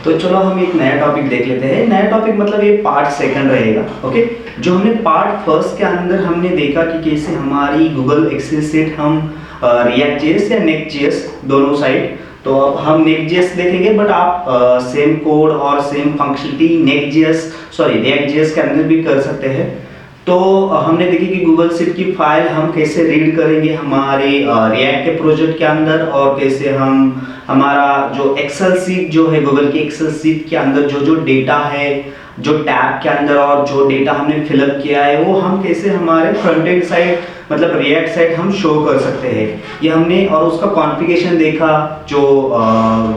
तो चलो हम एक नया टॉपिक देख लेते हैं। नया टॉपिक मतलब ये पार्ट सेकंड रहेगा। ओके, जो हमने पार्ट फर्स्ट के अंदर हमने देखा कि कैसे हमारी गूगल एक्सेल शीट हम रिएक्ट जेएस या नेक्स्ट जेएस दोनों साइड, तो अब हम नेक्स्ट जेएस देखेंगे, बट आप सेम कोड और same functionality next JS react JS के अंदर भी कर सकते हैं। तो हमने देखी कि गूगल शीट की फाइल हम कैसे रीड करेंगे हमारे रिएक्ट के प्रोजेक्ट के अंदर, और कैसे हम हमारा जो एक्सेल शीट जो है गूगल की एक्सेल शीट के अंदर जो डेटा है, जो टैब के अंदर और जो डेटा हमने फिलअप किया है, वो हम कैसे हमारे फ्रंट एंड साइड मतलब रिएक्ट साइड हम शो कर सकते हैं। ये हमने और उसका कॉन्फ़िगरेशन देखा, जो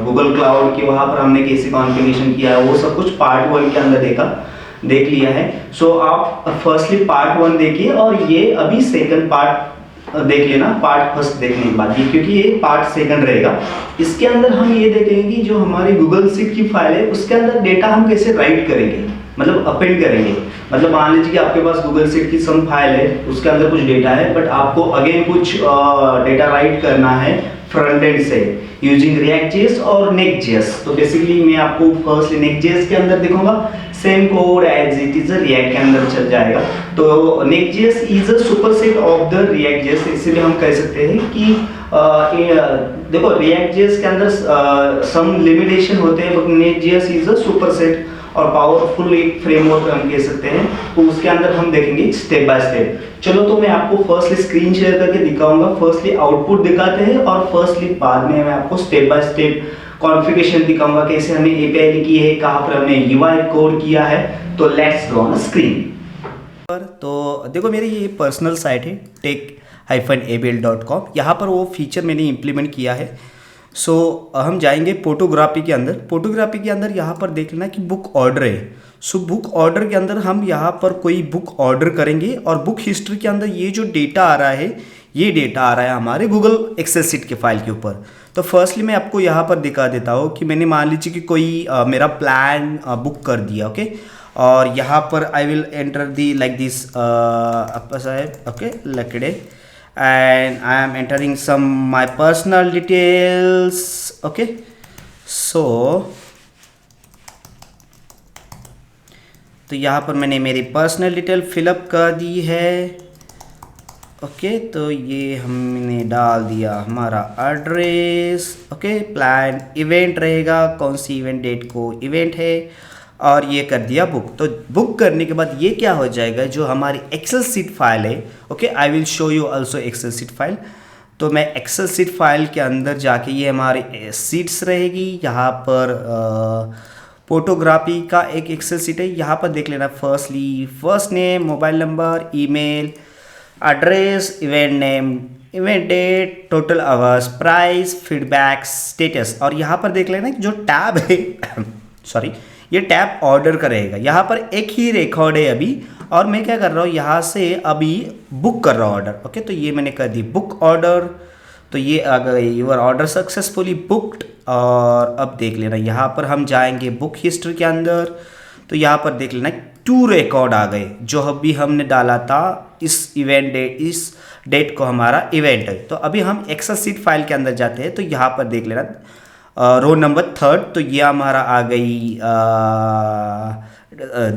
गूगल क्लाउड के वहाँ पर हमने कैसे कॉन्फ़िगरेशन किया है, वो सब कुछ पार्ट 1 के अंदर देख लिया है। सो आप फर्स्टली पार्ट 1 देखिए और ये अभी सेकंड पार्ट देख लेना पार्ट फर्स्ट देखने के बाद, ये क्योंकि ये पार्ट सेकंड रहेगा। इसके अंदर हम ये देखेंगे कि जो हमारी गूगल शीट की फाइल है उसके अंदर डेटा हम कैसे राइट करेंगे, मतलब अपेंड करेंगे। मतलब मान लीजिए कि आपके पास गूगल शीट की सम फाइल है, उसके अंदर कुछ डेटा है, बट आपको अगेन कुछ डेटा राइट करना है फ्रंट एंड से यूजिंग रिएक्ट जेएस और नेक्स्ट जेएस। तो बेसिकली मैं आपको फर्स्ट नेक्स्ट जेएस के अंदर दिखाऊंगा, same code as it is React के अंदर चल जाएगा। तो next JS is a superset of the React JS, इसलिए हम कह सकते हैं कि देखो रिएक्ट जेएस के अंदर सम लिमिटेशन होते हैं, but next JS is a superset और पावरफुल एक फ्रेमवर्क हम कह सकते हैं। तो उसके अंदर हम देखेंगे स्टेप बाय स्टेप। चलो तो मैं आपको फर्स्टली स्क्रीन शेयर करके दिखाऊंगा, फर्स्टली आउटपुट दिखाते हैं और फर्स्टली बाद में मैं आपको स्टेप बाय स्टेप कॉन्फ़िगरेशन दिखाऊंगा, कैसे हमने एपीआई लिखी है, कहाँ पर हमने यूआई कोड किया है। तो लेट्स गो ऑन स्क्रीन पर। तो देखो मेरी ये पर्सनल साइट है tech-abl.com, यहाँ पर वो फीचर मैंने इम्प्लीमेंट किया है। सो हम जाएंगे फोटोग्राफी के अंदर। फोटोग्राफी के अंदर यहाँ पर देख लेना कि बुक ऑर्डर है। सो बुक ऑर्डर के अंदर हम यहाँ पर कोई बुक ऑर्डर करेंगे और बुक हिस्ट्री के अंदर ये जो डेटा आ रहा है, ये डेटा आ रहा है हमारे गूगल एक्सेल शीट के फाइल के ऊपर। तो फर्स्टली मैं आपको यहाँ पर दिखा देता हूँ कि मैंने मान लीजिए कि कोई मेरा प्लान बुक कर दिया। ओके, और यहाँ पर I will enter the like this okay लकड़े, and I am entering some my personal details. Okay, so तो यहाँ पर मैंने मेरी पर्सनल डिटेल फिलअप कर दी है। ओके, तो ये हमने डाल दिया हमारा एड्रेस। ओके, प्लान इवेंट रहेगा, कौन सी इवेंट डेट को इवेंट है, और ये कर दिया बुक। तो बुक करने के बाद ये क्या हो जाएगा, जो हमारी एक्सेल शीट फाइल है। Okay, I will show you also Excel sheet file. तो मैं एक्सेल शीट फाइल के अंदर जाके, ये हमारी शीट्स रहेगी, यहाँ पर फोटोग्राफी का एक एक्सेल शीट है। यहाँ पर देख लेना firstly first name, mobile number, email, address, event name, event date, total hours, price, feedback, status. और यहाँ पर देख लेना जो टैब है सॉरी, ये टैब ऑर्डर का रहेगा। यहाँ पर एक ही रिकॉर्ड है अभी, और मैं क्या कर रहा हूँ, यहाँ से अभी बुक कर रहा हूँ ऑर्डर। ओके, तो ये मैंने कर दी बुक ऑर्डर। तो ये आ गई यूर ऑर्डर सक्सेसफुली बुक्ड। और अब देख लेना यहाँ पर हम जाएंगे बुक हिस्ट्री के अंदर। तो यहाँ पर देख लेना 2 रिकॉर्ड आ गए, जो अभी हमने डाला था इस इवेंट डेट, इस डेट को हमारा इवेंट है। तो अभी हम एक्सेल शीट फाइल के अंदर जाते हैं। तो यहाँ पर देख लेना रो नंबर 3, तो ये हमारा आ गई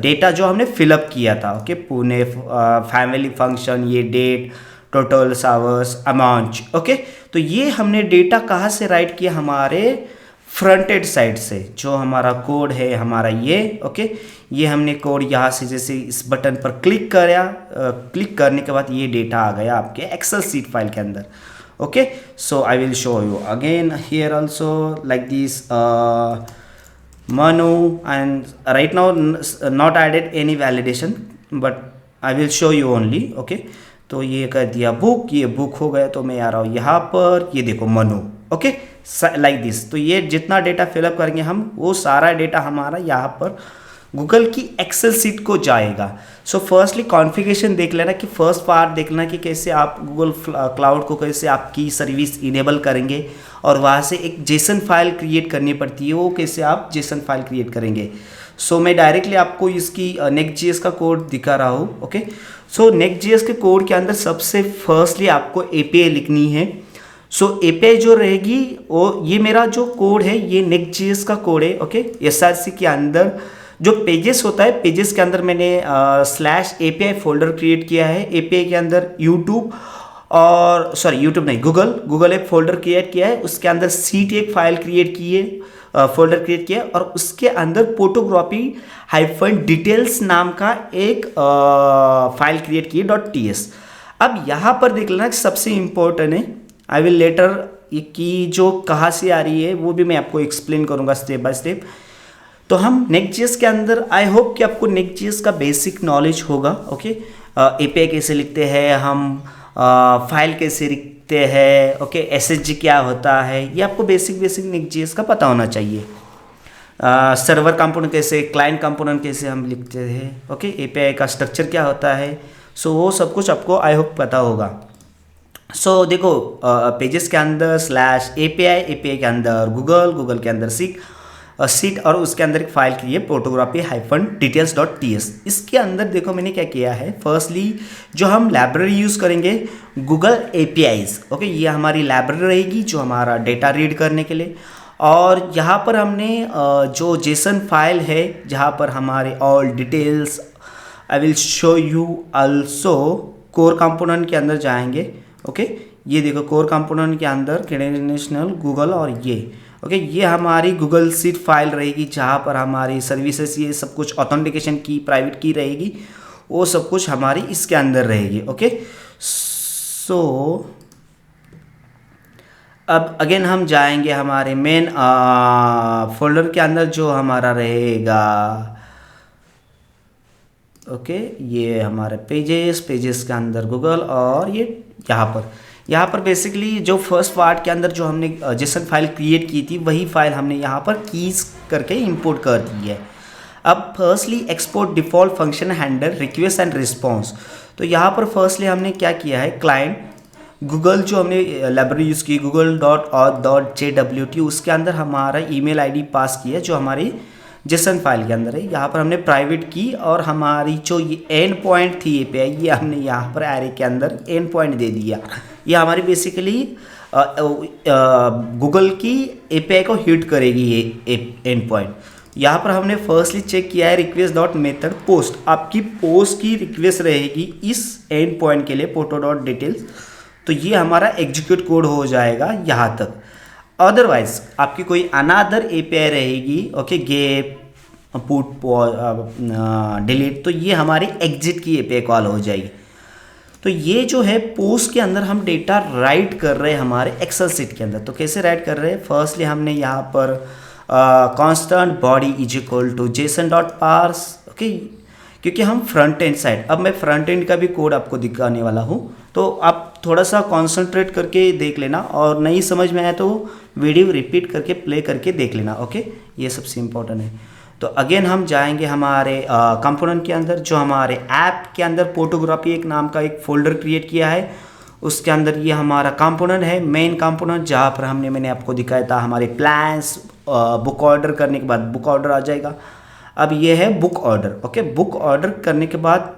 डेटा जो हमने फिलअप किया था। ओके, पुणे फैमिली फंक्शन, ये date, total hours, amount. Okay, तो ये हमने डेटा कहाँ से राइट किया, हमारे फ्रंट एंड साइड से। जो हमारा कोड है हमारा ये। ओके, ये हमने कोड यहाँ से जैसे इस बटन पर क्लिक किया, क्लिक करने के बाद ये डेटा आ गया आपके एक्सेल शीट फाइल के अंदर। Okay, so I will show you again here also like this menu, and right now not added any validation, but I will show you only. Okay, तो ये कर दिया बुक, ये book हो गया। तो मैं आ रहा हूँ यहाँ पर, ये देखो मनु। Okay, like this. तो ये जितना डेटा फिलअप करेंगे हम, वो सारा डेटा हमारा यहाँ पर गूगल की एक्सेल शीट को जाएगा। सो फर्स्टली कॉन्फ़िगरेशन देख लेना कि फर्स्ट पार्ट देख लेना कि कैसे आप गूगल क्लाउड को कैसे आपकी सर्विस इनेबल करेंगे, और वहाँ से एक जेसन फाइल क्रिएट करनी पड़ती है, वो कैसे आप जेसन फाइल क्रिएट करेंगे। सो मैं डायरेक्टली आपको इसकी नेक्स्ट जेएस का कोड दिखा रहा हूँ। ओके, सो नेक्स्ट जेएस के कोड के अंदर सबसे फर्स्टली आपको एपीआई लिखनी है। सो एपीआई जो रहेगी वो ये मेरा जो कोड है ये नेक्स्ट.js का कोड है। ओके, SRC के अंदर जो पेजेस होता है, पेजेस के अंदर मैंने /API फोल्डर क्रिएट किया है। एपीआई के अंदर यूट्यूब और यूट्यूब नहीं, गूगल एक फोल्डर क्रिएट किया है, उसके अंदर सीट एक फाइल क्रिएट की है, फोल्डर क्रिएट किया और उसके अंदर फोटोग्राफी -डिटेल्स नाम का एक फाइल क्रिएट की है .ts। अब यहाँ पर देख लेना सबसे इम्पोर्टेंट है, आई विल लेटर की जो कहाँ से आ रही है वो भी मैं आपको एक्सप्लेन करूँगा स्टेप बाय स्टेप। तो हम नेक्स्ट.js के अंदर, आई होप कि आपको नेक्स्ट.js का बेसिक नॉलेज होगा। ओके, एपीआई कैसे लिखते हैं हम, फाइल कैसे लिखते हैं, ओके, SSG क्या होता है, ये आपको बेसिक नेक्स्ट.js का पता होना चाहिए। सर्वर कंपोनेंट कैसे, क्लाइंट कंपोनेंट कैसे हम लिखते हैं, ओके, एपीआई का स्ट्रक्चर क्या होता है, सो वो सब कुछ आपको आई होप पता होगा। सो देखो, पेजेस के अंदर /API, API के अंदर गूगल के अंदर सीट और उसके अंदर एक फाइल की है फोटोग्राफी -details.ts। इसके अंदर देखो मैंने क्या किया है, फर्स्टली जो हम लाइब्रेरी यूज़ करेंगे गूगल APIs, ओके, ये हमारी लाइब्रेरी रहेगी जो हमारा डेटा रीड करने के लिए। और यहाँ पर हमने जो जेसन फाइल है जहाँ पर हमारे all details, I will show you also core component के अंदर जाएंगे। ओके, ये देखो कोर कंपोनेंट के अंदर क्रेडेंशियल गूगल और ये ओके, ये हमारी गूगल सीट फाइल रहेगी जहाँ पर हमारी सर्विसेज, ये सब कुछ ऑथेंटिकेशन की, प्राइवेट की रहेगी, वो सब कुछ हमारी इसके अंदर रहेगी। ओके, सो अब अगेन हम जाएंगे हमारे मेन फोल्डर के अंदर जो हमारा रहेगा। ओके, ये हमारे पेजेस के अंदर गूगल और ये यहाँ पर बेसिकली जो फर्स्ट पार्ट के अंदर जो हमने जेसन फाइल क्रिएट की थी वही फाइल हमने यहाँ पर कीज करके इंपोर्ट कर दी है। अब firstly export default function handle request and response. तो यहाँ पर फर्स्टली हमने क्या किया है, क्लाइंट गूगल जो हमने लाइब्रेरी यूज़ की google.auth.jwt, उसके अंदर हमारा ईमेल आईडी पास किया जो हमारी जेसन फाइल के अंदर है। यहाँ पर हमने प्राइवेट की और हमारी जो ये एंड पॉइंट थी एपीआई, ये हमने यहाँ पर एरे के अंदर एंड पॉइंट दे दिया। ये हमारी बेसिकली गूगल की एपीआई को हिट करेगी ये एंड पॉइंट। यहाँ पर हमने फर्स्टली चेक किया है request.method पोस्ट, आपकी पोस्ट की रिक्वेस्ट रहेगी इस एंड पॉइंट के लिए फोटो.डिटेल्स, तो ये हमारा एग्जीक्यूट कोड हो जाएगा यहाँ तक। अदरवाइज आपकी कोई अनादर एपीआई रहेगी, ओके, गेट पुट डिलीट, तो ये हमारी एग्जिट की एपीआई कॉल हो जाएगी। तो ये जो है पोस्ट के अंदर हम डेटा राइट कर रहे हैं हमारे एक्सेल सीट के अंदर। तो कैसे राइट कर रहे हैं, फर्स्टली हमने यहाँ पर constant body is equal to json.parse, okay, क्योंकि हम फ्रंट एंड साइड, अब मैं फ्रंट एंड का भी कोड आपको दिखाने वाला हूँ, तो आप थोड़ा सा कॉन्सेंट्रेट करके देख लेना और नहीं समझ में आया तो वीडियो रिपीट करके प्ले करके देख लेना। ओके, ये सबसे इम्पोर्टेंट है। तो अगेन हम जाएंगे हमारे कंपोनेंट के अंदर, जो हमारे ऐप के अंदर फोटोग्राफी एक नाम का एक फोल्डर क्रिएट किया है, उसके अंदर ये हमारा कंपोनेंट है, मेन कंपोनेंट, जहाँ पर मैंने आपको दिखाया था हमारे प्लान्स, बुक ऑर्डर करने के बाद बुक ऑर्डर आ जाएगा। अब ये है book order. Okay, book order करने के बाद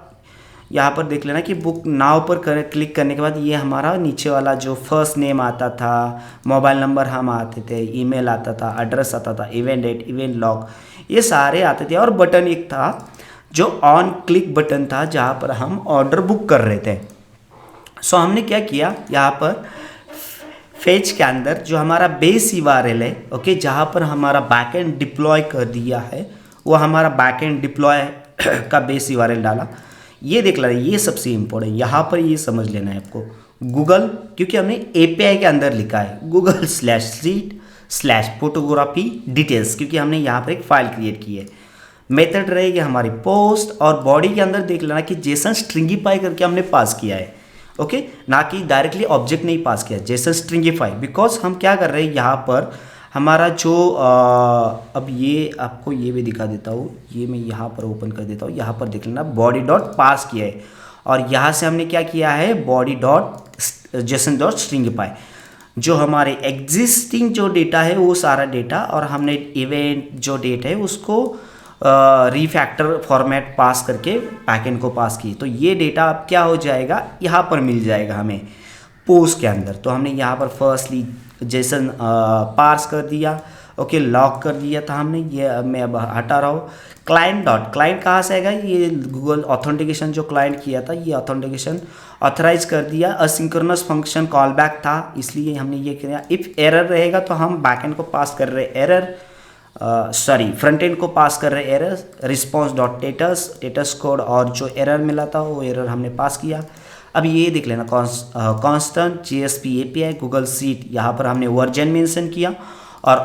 यहाँ पर देख लेना कि बुक नाउ पर क्लिक करने के बाद ये हमारा नीचे वाला जो फर्स्ट नेम आता था, मोबाइल नंबर हम आते थे, ईमेल आता था, एड्रेस आता था, इवेंट डेट, इवेंट लॉग, ये सारे आते थे। और बटन एक था जो ऑन क्लिक बटन था जहाँ पर हम ऑर्डर बुक कर रहे थे। सो हमने क्या किया, यहाँ पर फेच के अंदर जो हमारा बेस URL है, ओके, जहाँ पर हमारा बैकएंड डिप्लॉय कर दिया है, वो हमारा बैकएंड डिप्लॉय का बेस URL डाला। ये देख लेना, ये सबसे इम्पोर्टेंट, यहाँ पर ये समझ लेना है आपको। गूगल, क्योंकि हमने API के अंदर लिखा है google/sheet/photography details, क्योंकि हमने यहाँ पर एक फाइल क्रिएट की है। मेथड रहेगी हमारी पोस्ट, और बॉडी के अंदर देख लेना कि जेसन स्ट्रिंगिफाई करके हमने पास किया है। ओके, ना कि डायरेक्टली ऑब्जेक्ट नहीं पास किया, जेसन स्ट्रिंगिफाई, बिकॉज हम क्या कर रहे हैं यहाँ पर हमारा जो अब ये आपको ये भी दिखा देता हूँ, ये मैं यहाँ पर ओपन कर देता हूँ। यहाँ पर देख लेना बॉडी डॉट पास किया है, और यहाँ से हमने क्या किया है, body dot JSON dot stringify, जो हमारे एग्जिस्टिंग जो डेटा है वो सारा डेटा, और हमने इवेंट जो डेट है उसको रीफैक्टर फॉर्मेट पास करके बैकएंड को पास की। तो ये डेटा अब क्या हो जाएगा, यहाँ पर मिल जाएगा हमें। पोस्ट के अंदर। तो हमने यहाँ पर फर्स्टली जेसन पार्स कर दिया, ओके, लॉक कर दिया था हमने। ये मैं अब हटा रहा हूँ। क्लाइंट डॉट, क्लाइंट कहाँ से आएगा, ये गूगल ऑथेंटिकेशन जो क्लाइंट किया था, ये ऑथेंटिकेशन ऑथराइज कर दिया। असिंक्रोनस फंक्शन कॉल बैक था, इसलिए हमने ये किया। इफ़ एरर रहेगा तो हम बैकएंड को पास कर रहे एरर, फ्रंट एंड को पास कर रहे error. Response dot status code, और जो एरर मिला था वो एरर हमने पास किया। अब ये देख लेना, constant JSP API Google seat, यहाँ पर हमने वर्जन मेंशन किया, और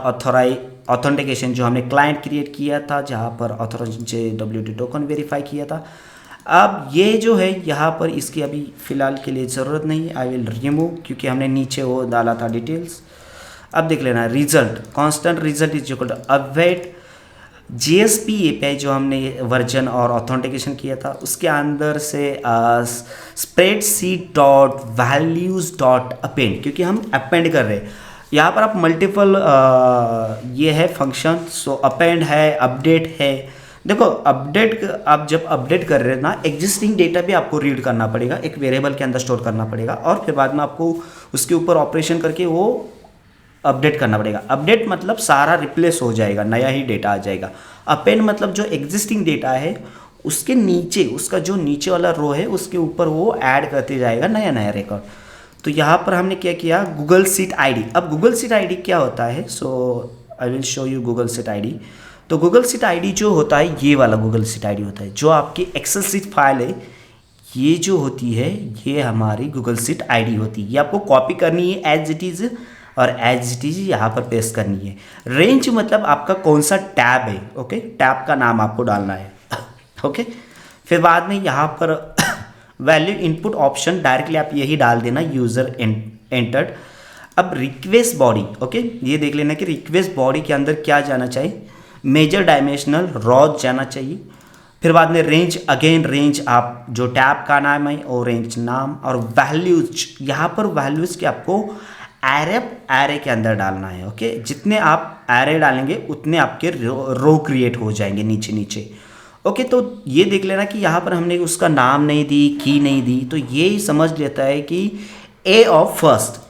ऑथेंटिकेशन जो हमने क्लाइंट क्रिएट किया था, जहाँ पर JWT टोकन वेरीफाई किया था। अब ये जो है यहाँ पर इसकी अभी फ़िलहाल के लिए ज़रूरत नहीं, आई विल रिमूव, क्योंकि हमने नीचे वो डाला था डिटेल्स। अब देख लेना result, constant result is equal to await JSP API जो हमने वर्जन और ऑथेंटिकेशन किया था, उसके अंदर से spreadsheet dot values dot append, क्योंकि हम अपेंड कर रहे हैं यहाँ पर। आप मल्टीपल ये है फंक्शन, सो अपेंड है, अपडेट है। देखो अपडेट, आप जब अपडेट कर रहे हैं ना, एग्जिस्टिंग डेटा भी आपको रीड करना पड़ेगा, एक वेरिएबल के अंदर स्टोर करना पड़ेगा, और फिर बाद में आपको उसके ऊपर ऑपरेशन करके वो अपडेट करना पड़ेगा। अपडेट मतलब सारा रिप्लेस हो जाएगा, नया ही डेटा आ जाएगा। अपेंड मतलब जो एग्जिस्टिंग डेटा है उसके नीचे, उसका जो नीचे वाला रो है उसके ऊपर वो ऐड करते जाएगा नया नया रिकॉर्ड। तो यहाँ पर हमने क्या किया, गूगल सीट आईडी। अब गूगल सीट आईडी क्या होता है, so I will show you Google sheet ID. तो गूगल सीट आईडी जो होता है, ये वाला गूगल सीट आईडी होता है, जो आपकी एक्सेल सीट फाइल है, ये जो होती है ये हमारी गूगल सीट आईडी होती है। ये आपको कॉपी करनी है एज इट इज़, और एज इट इज यहाँ पर पेस्ट करनी है। रेंज मतलब आपका कौन सा टैब है, ओके, टैब का नाम आपको डालना है, ओके। फिर बाद में यहाँ पर वैल्यू इनपुट ऑप्शन डायरेक्टली आप यही डाल देना, यूज़र एंटर्ड। अब रिक्वेस्ट बॉडी, ओके, ये देख लेना कि रिक्वेस्ट बॉडी के अंदर क्या जाना चाहिए, मेजर डायमेंशनल रॉज जाना चाहिए। फिर बाद में रेंज, अगेन रेंज आप जो टैब का नाम है और रेंज नाम, और वैल्यूज, यहाँ पर वैल्यूज के आपको एरे के अंदर डालना है, ओके। जितने आप एरे डालेंगे उतने आपके रो क्रिएट हो जाएंगे नीचे नीचे, ओके। तो ये देख लेना कि यहाँ पर हमने उसका नाम नहीं दी, की नहीं दी, तो ये ही समझ लेता है कि A of first,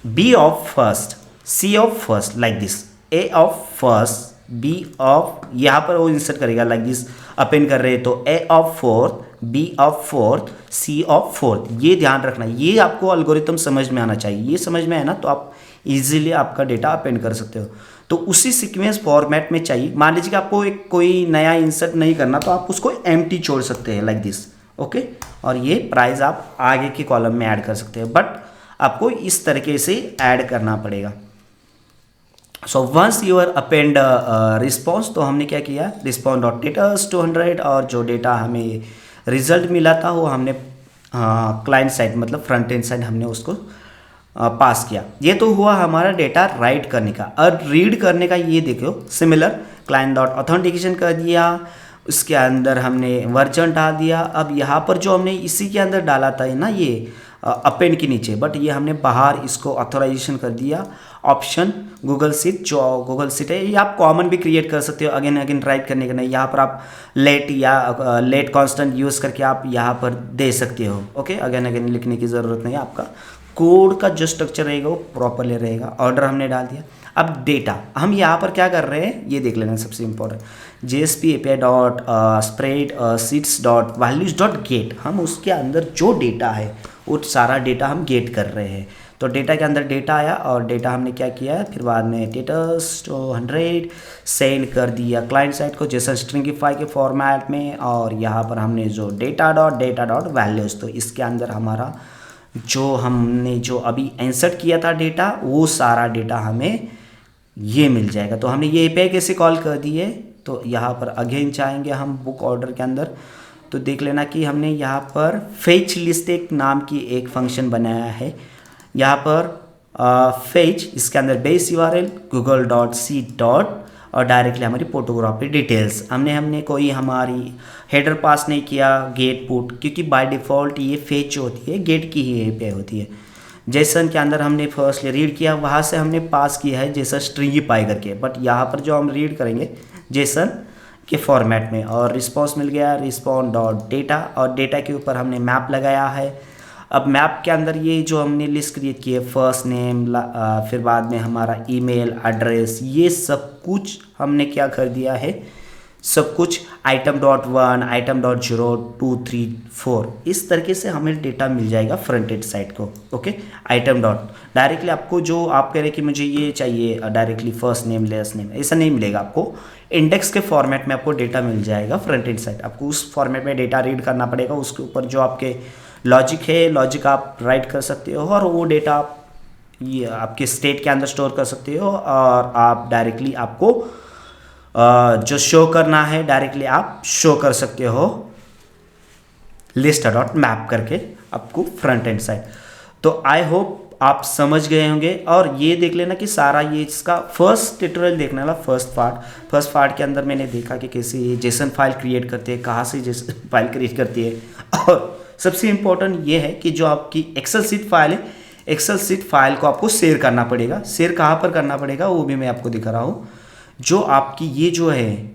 B of first, C of first, like this, A of first, B of, यहाँ पर वो इंसर्ट करेगा लाइक दिस, अपेंड कर रहे हैं तो A of fourth, B of fourth, C of fourth. ये ध्यान रखना, ये आपको एल्गोरिथम समझ में आना चाहिए। ये समझ में आए ना तो आप इजीली आपका डेटा अपेंड कर सकते हो। तो उसी सीक्वेंस फॉर्मेट में चाहिए। मान लीजिए कि आपको एक कोई नया इंसर्ट नहीं करना, तो आप उसको एम्प्टी छोड़ सकते हैं लाइक दिस, ओके। और ये प्राइस आप आगे के कॉलम में ऐड कर सकते हैं, बट आपको इस तरीके से ऐड करना पड़ेगा। So once your append response, तो हमने क्या किया, रिस्पॉन्स डॉट डेटास 200, और जो डेटा हमें रिजल्ट मिला था वो हमने क्लाइंट साइड मतलब फ्रंट एंड साइड हमने उसको पास किया। ये तो हुआ हमारा डेटा राइट करने का। और रीड करने का ये देखो, सिमिलर क्लाइंट डॉट ऑथेंटिकेशन कर दिया, उसके अंदर हमने वर्जन डाल दिया। अब यहाँ पर जो हमने इसी के अंदर डाला था ना, ये अपेंड के नीचे, बट ये हमने बाहर इसको ऑथराइजेशन कर दिया। ऑप्शन गूगल सीट, जो गूगल सीट है ये आप कॉमन भी क्रिएट कर सकते हो, अगेन अगेन राइट करने का नहीं। यहाँ पर आप लेट या लेट कांस्टेंट यूज़ करके आप यहाँ पर दे सकते हो, ओके। अगेन अगेन लिखने की ज़रूरत नहीं है, आपका कोड का जो स्ट्रक्चर रहेगा वो प्रॉपरली रहेगा। ऑर्डर हमने डाल दिया। अब डेटा हम यहाँ पर क्या कर रहे हैं ये देख लेना, सबसे important, JSP API dot spread seats dot values dot gate. हम उसके अंदर जो डेटा है वो सारा डेटा हम गेट कर रहे हैं। तो डेटा के अंदर डेटा आया, और डेटा हमने क्या किया है, फिर बाद में डेटास 200 सेंड कर दिया क्लाइंट साइड को जेसन स्ट्रिंगिफाई के फॉर्मेट में। और यहाँ पर हमने जो डेटा डॉट वैल्यूज, तो इसके अंदर हमारा जो हमने जो अभी इंसर्ट किया था डेटा, वो सारा डेटा हमें ये मिल जाएगा। तो हमने ये API कैसे कॉल कर दी है, तो यहाँ पर अगेन चाहेंगे हम बुक ऑर्डर के अंदर, तो देख लेना कि हमने यहाँ पर फेच लिस्ट एक नाम की एक फंक्शन बनाया है। यहाँ पर फेच, इसके अंदर बेस URL google.c. और डायरेक्टली हमारी फोटोग्राफी डिटेल्स। हमने कोई हमारी हेडर पास नहीं किया, गेट पुट, क्योंकि बाय डिफ़ॉल्ट ये फेच जो होती है गेट की ही API होती है। जेसन के अंदर हमने फर्स्टली रीड किया, वहाँ से हमने पास किया है जेसन स्ट्रिंगिफाई करके, बट यहाँ पर जो हम रीड करेंगे जेसन के फॉर्मेट में। और रिस्पॉन्स मिल गया रिस्पॉन्स डॉट डेटा, और डेटा के ऊपर हमने मैप लगाया है। अब मैप के अंदर ये जो हमने लिस्ट क्रिएट की है, फर्स्ट नेम, फिर बाद में हमारा ईमेल एड्रेस, ये सब कुछ हमने क्या कर दिया है, सब कुछ item.1 item.0 2 3 4 इस तरीके से हमें डेटा मिल जाएगा फ्रंट एंड साइड को। ओके, आइटम डॉट डायरेक्टली आपको जो आप कह रहे हैं कि मुझे ये चाहिए directly first name last name, ऐसा नहीं मिलेगा आपको। इंडेक्स के फॉर्मेट में आपको डेटा मिल जाएगा फ्रंट एंड साइड। आपको उस फॉर्मेट में डेटा रीड करना पड़ेगा, उसके ऊपर जो आपके लॉजिक है, लॉजिक आप राइट कर सकते हो और वो डेटा आप ये आपके स्टेट के अंदर स्टोर कर सकते हो और आप डायरेक्टली आपको जो शो करना है डायरेक्टली आप शो कर सकते हो लिस्ट डॉट मैप करके आपको फ्रंट एंड साइड। तो आई होप आप समझ गए होंगे और ये देख लेना कि सारा ये इसका फर्स्ट ट्यूटोरियल देखने वाला फर्स्ट पार्ट के अंदर मैंने देखा कि कैसे ये जेसन फाइल क्रिएट करते हैं, कहाँ से जेसन फाइल क्रिएट करती है। और सबसे इम्पोर्टेंट ये है कि जो आपकी एक्सेल सीट फाइल है, एक्सेल सीट फाइल को आपको शेयर करना पड़ेगा। शेयर कहाँ पर करना पड़ेगा वो भी मैं आपको दिखा रहा हूँ। जो आपकी ये जो है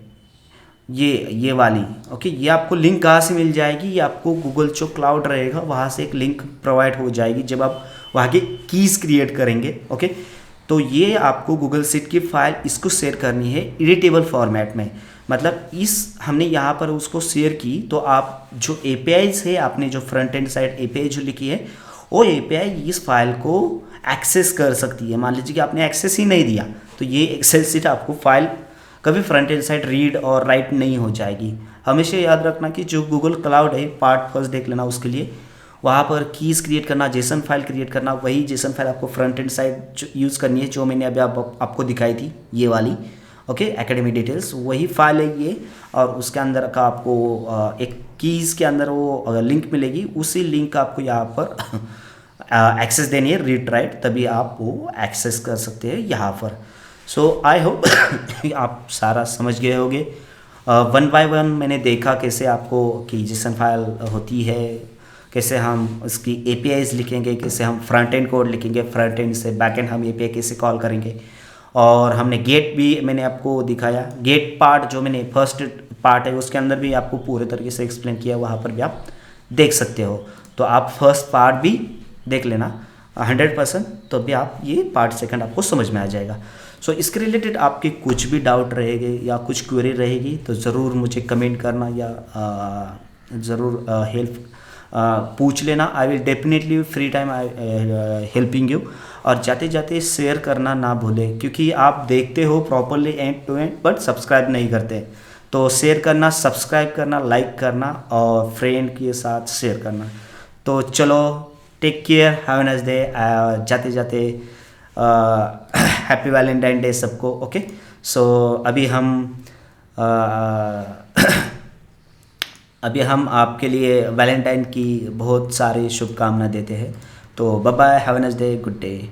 ये वाली ओके, ये आपको लिंक कहाँ से मिल जाएगी, ये आपको गूगल जो क्लाउड रहेगा वहाँ से एक लिंक प्रोवाइड हो जाएगी जब आप वहाँ के कीज़ क्रिएट करेंगे। ओके, तो ये आपको गूगल शीट की फाइल इसको शेयर करनी है एडिटेबल फॉर्मेट में। मतलब इस हमने यहाँ पर उसको शेयर की तो आप जो एपीआईज है, आपने जो फ्रंट एंड साइड एपीआई जो लिखी है वो एपीआई इस फाइल को एक्सेस कर सकती है। मान लीजिए कि आपने एक्सेस ही नहीं दिया तो ये एक्सेल शीट आपको फाइल कभी फ्रंट एंड साइड रीड और राइट नहीं हो जाएगी। हमेशा याद रखना कि जो गूगल क्लाउड है, पार्ट फर्स्ट देख लेना, उसके लिए वहाँ पर कीज़ क्रिएट करना, जेसन फाइल क्रिएट करना, वही जेसन फाइल आपको फ्रंट एंड साइड यूज़ करनी है जो मैंने अभी आपको दिखाई थी ये वाली। ओके, एकेडमी डिटेल्स वही फाइल है ये, और उसके अंदर का आपको एक कीज़ के अंदर वो लिंक मिलेगी, उसी लिंक का आपको यहाँ पर एक्सेस देनी है, रीड राइट, तभी आप वो एक्सेस कर सकते हैं यहाँ पर। सो आई होप आप सारा समझ गए होंगे। वन बाय वन मैंने देखा कैसे आपको कि जेसन फाइल होती है, कैसे हम उसकी एपीआईज लिखेंगे, कैसे हम फ्रंट एंड कोड लिखेंगे, फ्रंट एंड से बैक एंड हम एपीआई कैसे कॉल करेंगे, और हमने गेट भी मैंने आपको दिखाया। गेट पार्ट जो मैंने फर्स्ट पार्ट है उसके अंदर भी आपको पूरे तरीके से एक्सप्लेन किया, वहाँ पर भी आप देख सकते हो। तो आप फर्स्ट पार्ट भी देख लेना 100%, तो भी आप ये पार्ट सेकंड आपको समझ में आ जाएगा। सो इसके रिलेटेड आपके कुछ भी डाउट रहेंगे या कुछ क्वेरी रहेगी तो ज़रूर मुझे कमेंट करना या ज़रूर हेल्प पूछ लेना। I will definitely free time I helping you. और जाते जाते शेयर करना ना भूलें, क्योंकि आप देखते हो properly end to end but subscribe नहीं करते। तो शेयर करना, सब्सक्राइब करना, लाइक करना और फ्रेंड के साथ शेयर करना। तो चलो, take care, have a nice day. जाते जाते हैप्पी वैलेंटाइन डे सबको। ओके, सो अभी हम आपके लिए वैलेंटाइन की बहुत सारी शुभकामना देते हैं। तो bye bye, have a nice day, good day.